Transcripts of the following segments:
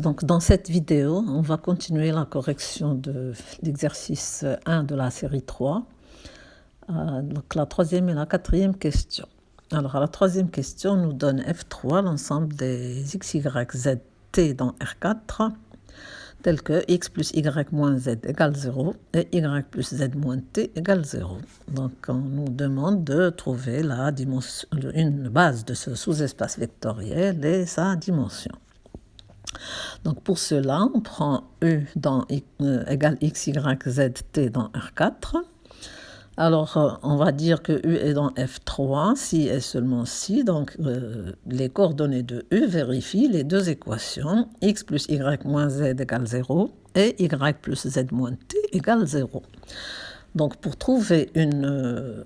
Donc dans cette vidéo, on va continuer la correction de l'exercice 1 de la série 3. Donc la troisième et la quatrième question. Alors à la troisième question, nous donne F3 l'ensemble des x, y, z, t dans R4, tels que x plus y moins z égale 0 et y plus z moins t égale 0. Donc on nous demande de trouver la dimension, une base de ce sous-espace vectoriel et sa dimension. Donc pour cela, on prend U égale x, y, z, t dans R4. Alors, on va dire que U est dans F3, si et seulement si. Donc, les coordonnées de U vérifient les deux équations, x plus y moins z égale 0 et y plus z moins t égale 0. Donc, pour trouver une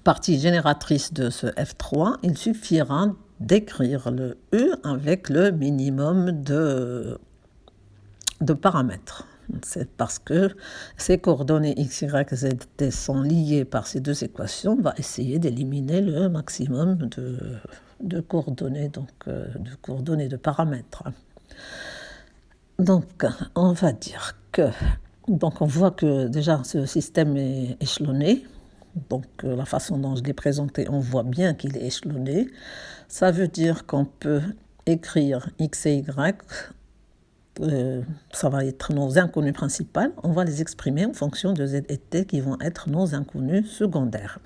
partie génératrice de ce F3, il suffira d'écrire le U avec le minimum de paramètres. C'est parce que ces coordonnées x, y, z, t sont liées par ces deux équations, on va essayer d'éliminer le maximum de coordonnées, donc de coordonnées de paramètres. Donc, on va dire que, donc on voit que déjà ce système est échelonné. Donc la façon dont je l'ai présenté, on voit bien qu'il est échelonné. Ça veut dire qu'on peut écrire x et y, ça va être nos inconnus principaux, on va les exprimer en fonction de z et t qui vont être nos inconnus secondaires.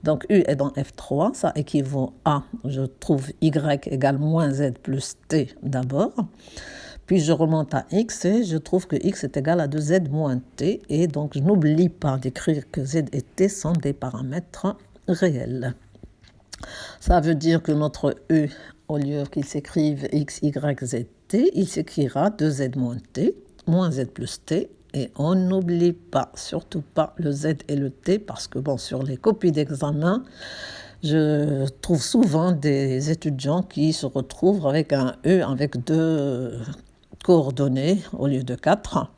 Donc U est dans F3, ça équivaut à, je trouve y égale moins z plus t d'abord, puis je remonte à x et je trouve que x est égal à 2z moins t, et donc je n'oublie pas d'écrire que z et t sont des paramètres réels. Ça veut dire que notre U, au lieu qu'il s'écrive x, y, z, t, il s'écrira 2z moins t, moins z plus t, et on n'oublie pas, surtout pas le z et le t, parce que bon, sur les copies d'examen, je trouve souvent des étudiants qui se retrouvent avec un U avec 2 coordonnées au lieu de 4.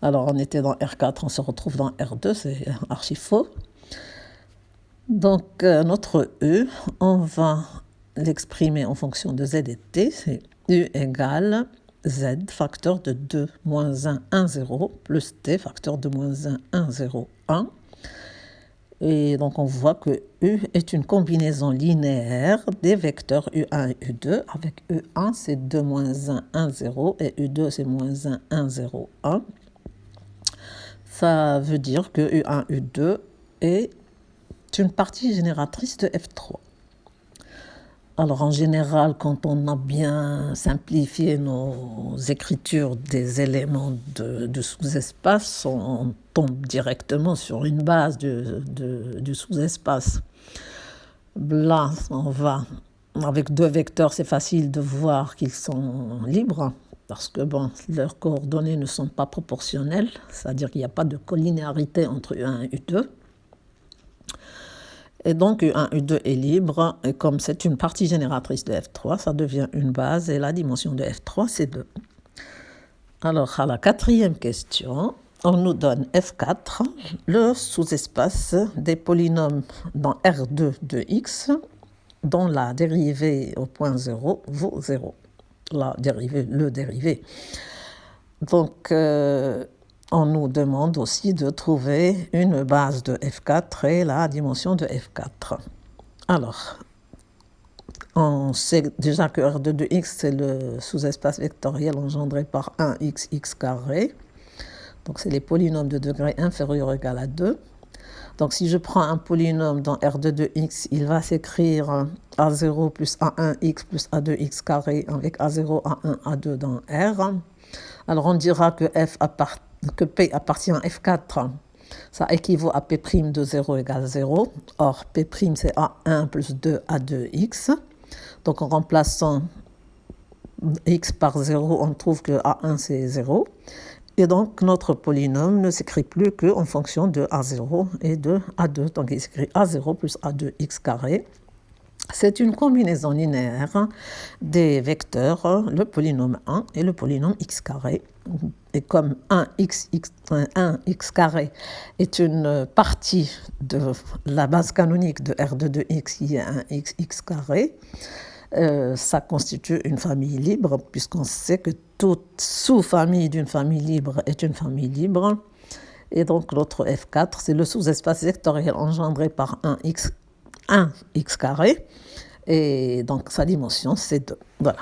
Alors on était dans R4, on se retrouve dans R2, c'est archi faux. Donc notre U, on va l'exprimer en fonction de z et t, c'est U égale z facteur de 2 moins 1, 1, 0, plus t facteur de moins 1, 1, 0, 1. Et donc on voit que U est une combinaison linéaire des vecteurs U1 et U2, avec U1 c'est 2 moins 1, 1, 0, et U2 c'est moins 1, 1, 0, 1. Ça veut dire que U1, U2 est une partie génératrice de F3. Alors en général, quand on a bien simplifié nos écritures des éléments de sous-espace, on tombe directement sur une base du sous-espace. Là, on va, avec 2 vecteurs, c'est facile de voir qu'ils sont libres, parce que bon, leurs coordonnées ne sont pas proportionnelles, c'est-à-dire qu'il n'y a pas de collinéarité entre U1 et U2. Et donc U1, U2 est libre, et comme c'est une partie génératrice de F3, ça devient une base, et la dimension de F3, c'est 2. Alors, à la quatrième question, on nous donne F4, le sous-espace des polynômes dans R2 de x, dont la dérivée au point 0 vaut 0. La dérivée, le dérivé. Donc, on nous demande aussi de trouver une base de F4 et la dimension de F4. Alors, on sait déjà que R2 de x, c'est le sous-espace vectoriel engendré par 1x, x carré. Donc, c'est les polynômes de degré inférieur ou égal à 2. Donc, si je prends un polynôme dans R2 de x, il va s'écrire A0 plus A1x plus A2x carré avec A0, A1, A2 dans R. Alors, on dira que P appartient à F4, ça équivaut à P' de 0 égale 0. Or, P' c'est A1 plus 2 A2x. Donc, en remplaçant x par 0, on trouve que A1 c'est 0. Et donc, notre polynôme ne s'écrit plus qu'en fonction de A0 et de A2. Donc, il s'écrit A0 plus A2x carré. C'est une combinaison linéaire des vecteurs, le polynôme 1 et le polynôme x carré. Et comme 1x carré est une partie de la base canonique de R2 de x qui est 1x carré, ça constitue une famille libre, puisqu'on sait que toute sous-famille d'une famille libre est une famille libre. Et donc l'autre F4, c'est le sous-espace vectoriel engendré par un x carré. Et donc sa dimension, c'est 2. Voilà.